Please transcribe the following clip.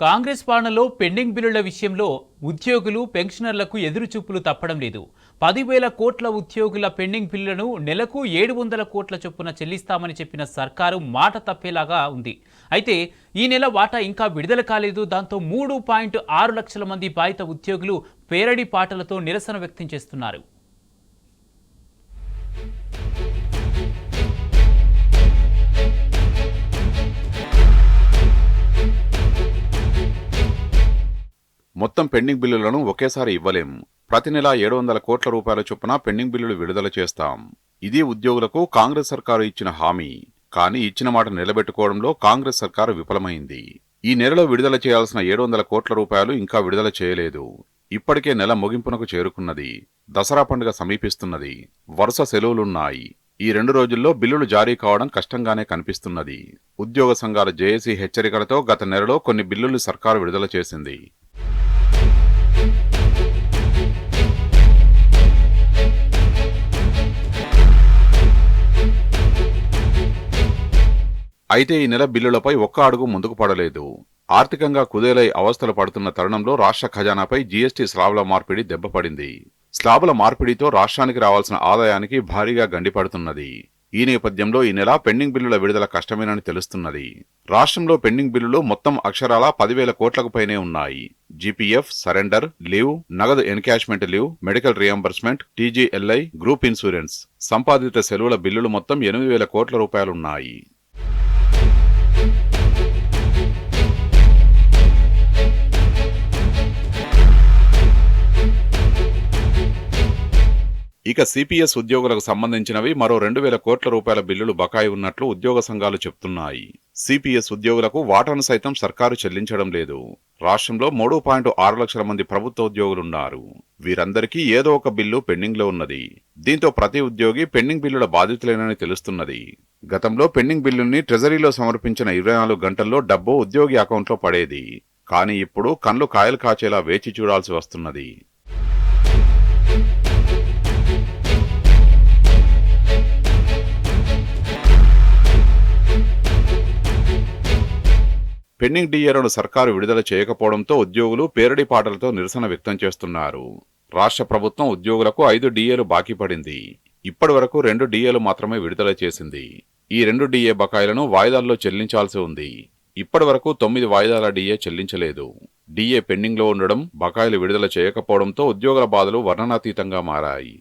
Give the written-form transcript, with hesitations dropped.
కాంగ్రెస్ పాలనలో పెండింగ్ బిల్లుల విషయంలో ఉద్యోగులు పెన్షనర్లకు ఎదురుచూపులు తప్పడం లేదు. 10,000 కోట్ల ఉద్యోగుల పెండింగ్ బిల్లులను నెలకు 700 కోట్ల చొప్పున చెల్లిస్తామని చెప్పిన సర్కారు మాట తప్పేలాగా ఉంది. అయితే ఈ నెల వాటా ఇంకా విడుదల కాలేదు. దాంతో 3.6 లక్షల మంది బాధిత ఉద్యోగులు పేరడి పాటలతో నిరసన వ్యక్తం చేస్తున్నారు. మొత్తం పెండింగ్ బిల్లులను ఒకేసారి ఇవ్వలేం. ప్రతి నెల 700 కోట్ల రూపాయల చొప్పున పెండింగ్ బిల్లులు విడుదల చేస్తాం. ఇది ఉద్యోగులకు కాంగ్రెస్ సర్కారు ఇచ్చిన హామీ. కానీ ఇచ్చిన మాట నిలబెట్టుకోవడంలో కాంగ్రెస్ సర్కారు విఫలమైంది. ఈ నెలలో విడుదల చేయాల్సిన 700 కోట్ల రూపాయలు ఇంకా విడుదల చేయలేదు. ఇప్పటికే నెల ముగింపునకు చేరుకున్నది. దసరా పండుగ సమీపిస్తున్నది. వరుస సెలవులున్నాయి. ఈ 2 రోజుల్లో బిల్లులు జారీ కావడం కష్టంగానే కనిపిస్తున్నది. ఉద్యోగ సంఘాల జేఏసీ హెచ్చరికలతో గత నెలలో కొన్ని బిల్లులు సర్కారు విడుదల చేసింది. అయితే ఈ నెల బిల్లులపై ఒక్క అడుగు ముందుకు పడలేదు. ఆర్థికంగా కుదేలై అవస్థలు పడుతున్న తరుణంలో రాష్ట్ర ఖజానాపై జీఎస్టీ స్లాబుల మార్పిడి దెబ్బపడింది. స్లాబుల మార్పిడితో రాష్ట్రానికి రావాల్సిన ఆదాయానికి భారీగా గండిపడుతున్నది. ఈ నేపథ్యంలో ఈ నెల పెండింగ్ బిల్లుల విడుదల కష్టమేనని తెలుస్తున్నది. రాష్ట్రంలో పెండింగ్ బిల్లులు మొత్తం అక్షరాల 10,000 కోట్లకు పైనే ఉన్నాయి. జీపీఎఫ్, సరెండర్, లీవ్, నగదు encashment leave, medical reimbursement, TGLI, group insurance, సంపాదిత సెలవుల బిల్లులు మొత్తం 8,000 కోట్ల రూపాయలున్నాయి. ఇక సిపిఎస్ ఉద్యోగులకు సంబంధించినవి మరో 2,000 కోట్ల రూపాయల బిల్లులు బకాయి ఉన్నట్లు ఉద్యోగ సంఘాలు చెప్తున్నాయి. సిపిఎస్ ఉద్యోగులకు వాటాను సైతం సర్కారు చెల్లించడం లేదు. రాష్ట్రంలో 3.6 లక్షల మంది ప్రభుత్వ ఉద్యోగులున్నారు. వీరందరికీ ఏదో ఒక బిల్లు పెండింగ్లో ఉన్నది. దీంతో ప్రతి ఉద్యోగి పెండింగ్ బిల్లుల బాధితులేనని తెలుస్తున్నది. గతంలో పెండింగ్ బిల్లుల్ని ట్రెజరీలో సమర్పించిన 24 గంటల్లో డబ్బు ఉద్యోగి అకౌంట్లో పడేది. కానీ ఇప్పుడు కళ్ళు కాయలు కాచేలా వేచి చూడాల్సి వస్తున్నది. పెండింగ్ డిఏలను సర్కారు విడుదల చేయకపోవడంతో ఉద్యోగులు పేరడి పాటలతో నిరసన వ్యక్తం చేస్తున్నారు. రాష్ట్ర ప్రభుత్వం ఉద్యోగులకు 5 డిఏలు బాకీ పడింది. ఇప్పటి వరకు 2 డిఏలు మాత్రమే విడుదల చేసింది. ఈ 2 డిఏ బకాయిలను వాయిదాల్లో చెల్లించాల్సి ఉంది. ఇప్పటి వరకు 9 వాయిదాల డిఏ చెల్లించలేదు. డిఏ పెండింగ్లో ఉండడం, బకాయిలు విడుదల చేయకపోవడంతో ఉద్యోగుల బాధలు వర్ణనాతీతంగా మారాయి.